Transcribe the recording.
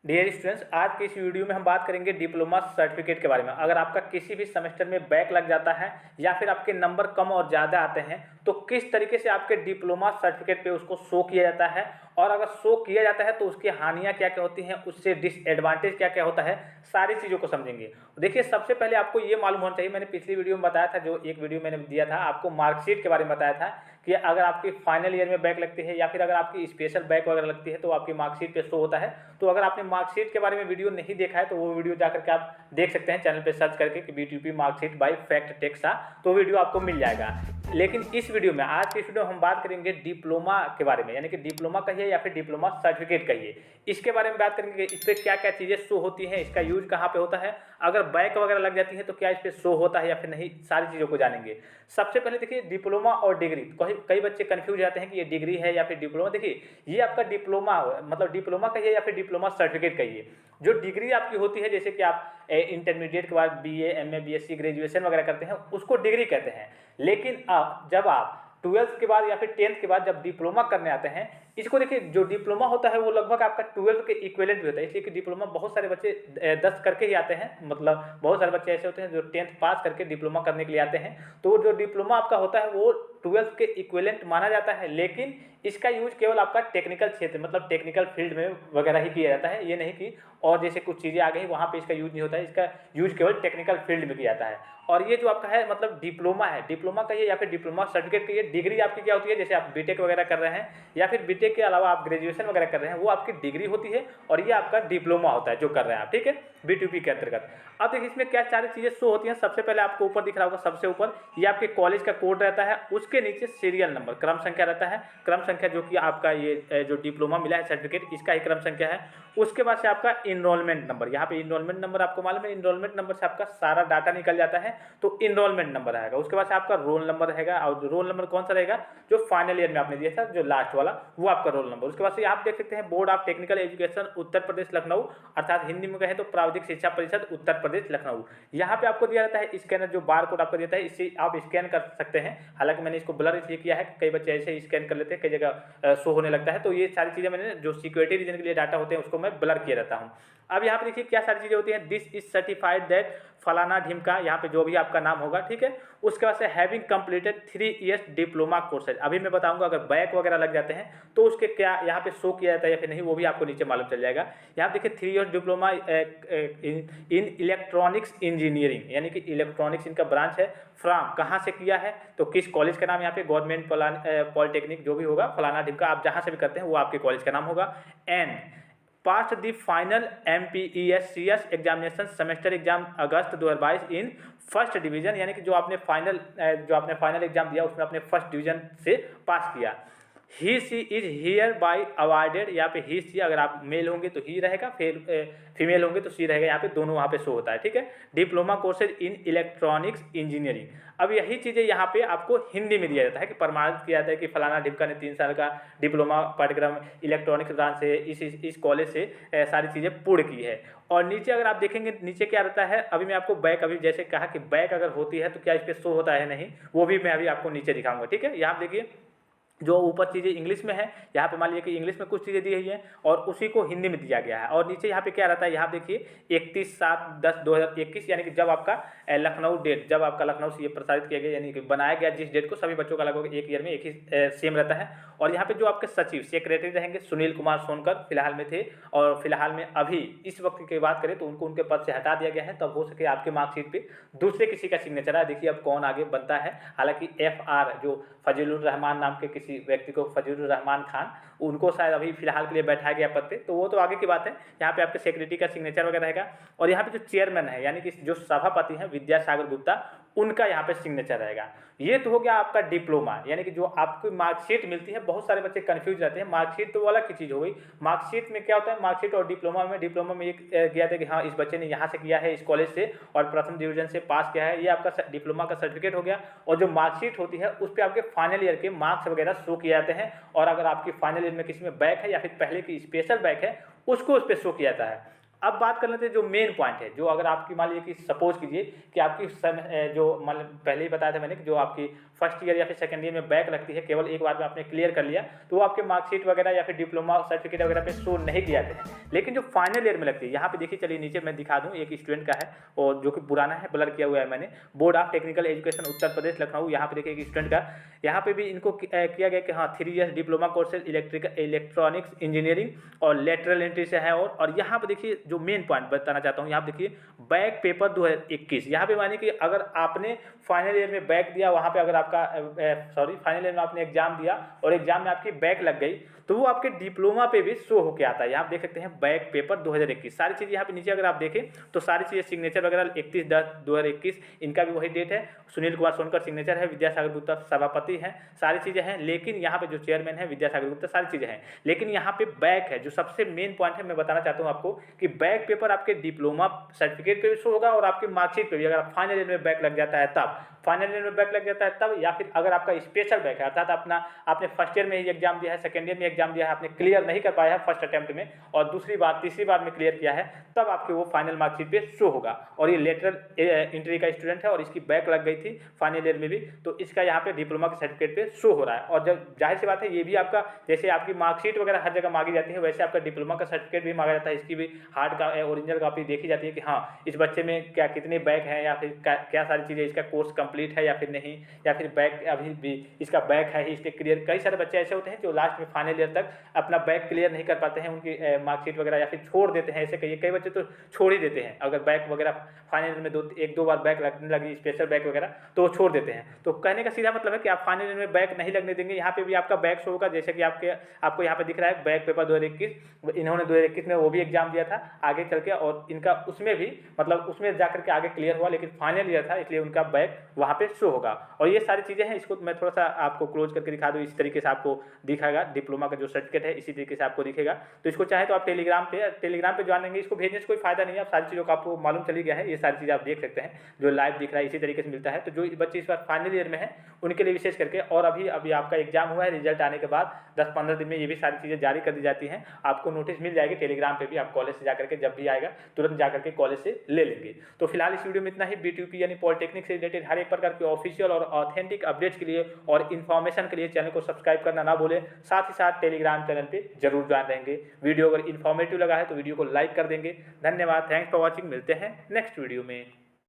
Dear students, आज की इस वीडियो में हम बात करेंगे डिप्लोमा सर्टिफिकेट के बारे में। अगर आपका किसी भी सेमेस्टर में बैक लग जाता है या फिर आपके नंबर कम और ज़्यादा आते हैं तो किस तरीके से आपके डिप्लोमा सर्टिफिकेट पे उसको शो किया जाता है, और अगर शो किया जाता है तो उसकी हानियां क्या क्या होती हैं, उससे डिसएडवांटेज क्या क्या होता है, सारी चीज़ों को समझेंगे। देखिए, सबसे पहले आपको ये मालूम होना चाहिए, मैंने पिछली वीडियो में बताया था, जो एक वीडियो मैंने दिया था आपको मार्कशीट के बारे में बताया था कि अगर आपकी फाइनल ईयर में बैक लगती है या फिर अगर आपकी स्पेशल बैक वगैरह लगती है तो आपकी मार्कशीट पे शो होता है। तो अगर आपने मार्कशीट के बारे में वीडियो नहीं देखा है तो वो वीडियो जाकर के आप देख सकते हैं, चैनल पे सर्च करके कि BTUP marksheet bye fact taxa, तो वीडियो आपको मिल जाएगा। लेकिन इस वीडियो में, आज की वीडियो में हम बात करेंगे डिप्लोमा के बारे में, यानी कि डिप्लोमा कहिए या फिर डिप्लोमा सर्टिफिकेट कहिए, इसके बारे में बात करेंगे। इस पर क्या क्या चीज़ें शो होती हैं, इसका यूज कहाँ पे होता है, अगर बैक वगैरह लग जाती है तो क्या इस पर शो होता है या फिर नहीं, सारी चीज़ों को जानेंगे। सबसे पहले देखिए, डिप्लोमा और डिग्री, कई बच्चे कंफ्यूज जाते हैं कि ये डिग्री है या फिर डिप्लोमा। देखिए, ये आपका डिप्लोमा, मतलब डिप्लोमा कहिए या फिर डिप्लोमा सर्टिफिकेट कहिए। जो डिग्री आपकी होती है, जैसे कि आप इंटरमीडिएट के बाद BA MA BSc ग्रेजुएशन वगैरह करते हैं, उसको डिग्री कहते हैं। लेकिन जब आप 12th के बाद या फिर 10th के बाद जब डिप्लोमा करने आते हैं, इसको देखिए, जो डिप्लोमा होता है वो लगभग आपका 12th के इक्विवेलेंट भी होता है। इसलिए कि डिप्लोमा बहुत सारे बच्चे 10 करके ही आते हैं, मतलब बहुत सारे बच्चे ऐसे होते हैं जो 10th पास करके डिप्लोमा करने के लिए आते हैं। तो जो डिप्लोमा आपका होता है वो 12th के इक्विवेलेंट माना जाता है, लेकिन इसका यूज केवल आपका टेक्निकल क्षेत्र, मतलब टेक्निकल फील्ड में वगैरह ही किया जाता है। ये नहीं कि और जैसे कुछ चीज़ें आ गई वहाँ पे इसका यूज नहीं होता है, इसका यूज केवल टेक्निकल फील्ड में किया जाता है। और ये जो आपका है, मतलब डिप्लोमा है, डिप्लोमा कहिए या फिर डिप्लोमा सर्टिफिकेट कहिए। डिग्री आपकी क्या होती है, जैसे आप बीटेक वगैरह कर रहे हैं या फिर बीटेक के अलावा आप ग्रेजुएशन वगैरह कर रहे हैं, वो आपकी डिग्री होती है, और ये आपका डिप्लोमा होता है जो कर रहे हैं आप, ठीक है, BTUP के अंतर्गत। अब देखिए, इसमें क्या सारी चीज़ें शो होती हैं। सबसे पहले आपको ऊपर दिख रहा होगा, सबसे ऊपर ये आपके कॉलेज का कोड रहता है, उसके नीचे सीरियल नंबर, क्रम संख्या रहता है, क्रम संख्या जो कि आपका ये जो डिप्लोमा मिला है सर्टिफिकेट, इसका ही क्रम संख्या है। उसके बाद से आपका इनरोलमेंट नंबर, यहाँ पे इनरोलमेंट नंबर आपको मालूम है, इनरोलमेंट नंबर से आपका सारा डाटा निकल जाता है, तो इनरोलमेंट नंबर रहेगा। उसके बाद से आपका रोल नंबर रहेगा, और रोल नंबर कौन सा रहेगा, जो फाइनल ईयर में आपने दिया था, जो लास्ट वाला, वो आपका रोल नंबर। उसके बाद से आप देख सकते हैं board of technical education Uttar Pradesh Lucknow, अर्थात हिंदी में कहें तो प्राविधिक शिक्षा परिषद उत्तर प्रदेश लखनऊ। यहाँ पे आपको दिया रहता है स्कैनर, जो बार कोड आपको देता है, इससे आप स्कैन कर सकते हैं। हालांकि मैंने इसको ब्लर इसलिए किया है, कई बच्चे ऐसे ही स्कैन कर लेते हैं, कई जगह शो होने लगता है, तो ये सारी चीज़ें मैंने जो सिक्योरिटी रीजन के लिए डाटा होते हैं उसको मैं ब्लर किया रहता हूँ। अब यहाँ पे देखिए क्या सारी चीज़ें होती हैं, दिस इज सर्टिफाइड दैट फलाना ढिमका, यहाँ पे जो भी आपका नाम होगा, ठीक है। उसके बाद से having completed 3 years diploma courses, अभी मैं बताऊंगा अगर बैक वगैरह लग जाते हैं तो उसके क्या यहाँ पे शो किया जाता है या फिर नहीं, वो भी आपको नीचे मालूम चल जाएगा। यहाँ देखिए 3 years diploma in electronics engineering, यानी कि इलेक्ट्रॉनिक्स इनका ब्रांच है। फ्रॉम कहाँ से किया है, तो किस कॉलेज का नाम, यहाँ पे गवर्नमेंट पॉलिटेक्निक जो भी होगा, फलाना ढिमका, आप जहाँ से भी करते हैं वो आपके कॉलेज का नाम होगा। And pass the final MPESCS examination semester exam August 2022 in first division, यानी कि जो आपने फाइनल एग्जाम दिया उसमें आपने फर्स्ट डिवीजन से पास किया। ही सी इज हियर बाई अवार्डेड, यहाँ पे ही सी, अगर आप मेल होंगे तो ही रहेगा, फिर फीमेल होंगे तो सी रहेगा, यहाँ पे दोनों वहाँ पे शो होता है, ठीक है। Diploma courses in electronics engineering, अब यही चीज़ें यहाँ पे आपको हिंदी में दिया जाता है कि प्रमाणित किया जाता है कि फलाना ढिमका ने 3 साल का डिप्लोमा पाठ्यक्रम इलेक्ट्रॉनिक्स ब्रांच से इस कॉलेज से सारी चीज़ें पूर्ण की है। और नीचे अगर आप देखेंगे, नीचे क्या रहता है, अभी मैं आपको बैक, अभी जैसे कहा कि बैक अगर होती है तो क्या इस पर शो होता है, नहीं, वो भी मैं अभी आपको नीचे दिखाऊंगा, ठीक है। यहाँ देखिए जो ऊपर चीज़ें इंग्लिश में है, यहाँ पे मान लीजिए कि इंग्लिश में कुछ चीज़ें दी गई हैं और उसी को हिंदी में दिया गया है। और नीचे यहाँ पे क्या रहता है, यहाँ देखिए 31/7/2021, यानी कि जब आपका लखनऊ डेट, जब आपका लखनऊ से ये प्रसारित किया गया, यानी कि बनाया गया जिस डेट को, सभी बच्चों का लगभग एक ईयर में एक ही सेम रहता है। और यहाँ पे जो आपके सचिव सेक्रेटरी रहेंगे सुनील कुमार सोनकर फिलहाल में थे, और फिलहाल में अभी इस वक्त की बात करें तो उनको उनके पद से हटा दिया गया है। तब हो सके आपके मार्कशीट पे दूसरे किसी का सिग्नेचर है। देखिए अब कौन आगे बनता है, हालांकि FR जो फजीलुर रहमान नाम के किसी व्यक्ति को, फजीलुर रहमान खान, उनको शायद अभी फिलहाल के लिए बैठाया गया पद पे, तो वो तो आगे की बात है। यहाँ पे आपके सेक्रेटरी का सिग्नेचर वगैरह रहेगा, और यहाँ पे जो चेयरमैन है, यानी कि जो सभापति हैं विद्यासागर गुप्ता, उनका यहाँ पे सिग्नेचर रहेगा। ये तो हो गया आपका डिप्लोमा, यानी कि जो आपको मार्कशीट मिलती है। बहुत सारे बच्चे कंफ्यूज रहते हैं, मार्कशीट तो अलग की चीज़ हो गई। मार्कशीट में क्या होता है, मार्कशीट और डिप्लोमा में एक गया था कि हाँ इस बच्चे ने यहाँ से किया है, इस कॉलेज से, और प्रथम डिवीजन से पास किया है, ये आपका डिप्लोमा का सर्टिफिकेट हो गया। और जो मार्कशीट होती है उस पर आपके फाइनल ईयर के मार्क्स वगैरह शो किए जाते हैं, और अगर आपकी फाइनल ईयर में किसी में बैक है या फिर पहले की स्पेशल बैक है उसको उस पर शो किया जाता है। अब बात कर लेते हैं जो मेन पॉइंट है, जो अगर आपकी मान लीजिए कि सपोज कीजिए कि आपकी जो मतलब पहले ही बताया था मैंने कि जो आपकी फर्स्ट ईयर या फिर सेकंड ईयर में बैक लगती है, केवल एक बार में आपने क्लियर कर लिया, तो वो आपके मार्कशीट वगैरह या फिर डिप्लोमा सर्टिफिकेट वगैरह पे शो नहीं किए जाते हैं। लेकिन जो फाइनल ईयर में लगती है, यहाँ पे देखिए, चलिए नीचे मैं दिखा दूँ, एक स्टूडेंट का है और जो कि पुराना है, ब्लर किया हुआ है मैंने, board of technical education Uttar Pradesh Lucknow. यहाँ पे देखिए एक स्टूडेंट का, यहाँ पे भी इनको किया गया कि हाँ 3 years diploma courses electronics engineering और लेटरल एंट्री से है। और यहाँ पे देखिए जो मेन पॉइंट बताना चाहता हूँ, यहाँ पे देखिए बैक पेपर 2021, यहाँ पे मानिए कि अगर आपने फाइनल ईयर में बैक दिया, वहाँ पे अगर आपका फाइनल ईयर में आपने एग्जाम दिया और एग्जाम में आपकी बैक लग गई, तो वो आपके डिप्लोमा पे भी शो होके आता है। यहाँ आप देख सकते हैं बैक पेपर 2021, सारी चीज़ यहाँ पे नीचे अगर आप देखें तो सारी चीज़ें सिग्नेचर वगैरह 31/10/2021, इनका भी वही डेट है। सुनील कुमार सोनकर सिग्नेचर है, विद्यासागर गुप्ता सभापति हैं, सारी चीज़ें हैं। लेकिन यहाँ पे जो चेयरमैन है विद्यासागर गुप्ता, सारी चीज़ें हैं। लेकिन यहाँ पे बैक है, जो सबसे मेन पॉइंट है, मैं बताना चाहता हूँ आपको कि बैक पेपर आपके डिप्लोमा सर्टिफिकेट पे भी शो होगा और आपके मार्कशीट पे भी। अगर फाइनल ईयर में बैक लग जाता है तब, फाइनल ईयर में बैक लग जाता है तब, या फिर अगर आपका स्पेशल बैक है, अर्थात आपने फर्स्ट ईयर में ही एग्जाम दिया है, सेकंड ईयर में एग्जाम दिया है, आपने क्लियर नहीं कर पाया है फर्स्ट अटेम्प्ट में और दूसरी बार तीसरी बार में क्लियर किया है, तब आपके वो फाइनल मार्कशीट पे शो होगा। और ये लेटरल एंट्री का स्टूडेंट है और इसकी बैक लग गई थी फाइनल ईयर में भी, तो इसका यहाँ पे डिप्लोमा के सर्टिफिकेट पे शो हो रहा है। और जब जाहिर सी बात है, ये भी आपका, जैसे आपकी मार्कशीट वगैरह हर जगह मांगी जाती है, वैसे आपका डिप्लोमा का सर्टिफिकेट भी मांगा जाता है। इसकी भी हार्ड का ओरिजिनल कॉपी देखी जाती है कि हाँ इस बच्चे में क्या कितने बैक हैं, या फिर क्या सारी चीज़ें, इसका कोर्स कंप्लीट है या फिर नहीं, या फिर बैक अभी भी इसका बैक है ही, इसके क्लियर। कई सारे बच्चे ऐसे होते हैं जो लास्ट में फाइनल ईयर तक अपना बैक क्लियर नहीं कर पाते हैं, उनकी मार्कशीट वगैरह, या फिर छोड़ देते हैं। ऐसे कई बच्चे तो छोड़ ही देते हैं, अगर बैक वगैरह फाइनल ईयर में एक दो बार बैक लगने लगी, स्पेशल बैक वगैरह, तो वो छोड़ देते हैं। तो कहने का सीधा मतलब है कि आप फाइनल ईयर में बैक नहीं लगने देंगे। यहाँ पे भी आपका बैक शो होगा, जैसे कि आपको यहाँ पे दिख रहा है बैक पेपर 2021, इन्होंने 2021 में वो भी एग्जाम दिया था आगे चल के, और इनका उसमें भी मतलब उसमें जाकर के आगे क्लियर हुआ, लेकिन फाइनल ईयर था इसलिए उनका बैक वहाँ पे शो होगा। और ये सारी चीज़ें हैं, इसको मैं थोड़ा सा आपको क्लोज करके दिखा दूँ। इस तरीके से आपको दिखाएगा डिप्लोमा का जो सर्टिफिकेट है, इसी तरीके से आपको दिखेगा। तो इसको चाहे तो आप टेलीग्राम पे ज्वाइन लेंगे, इसको भेजने से कोई फायदा नहीं है, आप सारी चीज़ों का आपको मालूम चली गया है, ये सारी चीज़ आप देख सकते हैं, जो लाइव दिख रहा है इसी तरीके से मिलता है। तो जो बच्चे इस बार फाइनल ईयर में है उनके लिए विशेष करके, और अभी आपका एग्जाम हुआ है, रिजल्ट आने के बाद 10-15 दिन में ये भी सारी चीज़ें जारी कर दी जाती हैं, आपको नोटिस मिल जाएगी टेलीग्राम पे भी। आप कॉलेज से जाकर के जब भी आएगा तुरंत जाकर के कॉलेज से ले लेंगे। तो फिलहाल इस वीडियो में इतना ही। BTUP यानी पॉलिटेक्निक से रिलेटेड हर एक प्रकार के ऑफिशियल और ऑथेंटिक अपडेट्स के लिए और इन्फॉर्मेशन के लिए चैनल को सब्सक्राइब करना ना भूलें। साथ ही साथ टेलीग्राम चैनल पे जरूर ज्वाइन रहेंगे। वीडियो अगर इन्फॉर्मेटिव लगा है तो वीडियो को लाइक कर देंगे। धन्यवाद, थैंक्स फॉर वॉचिंग। मिलते हैं नेक्स्ट वीडियो में।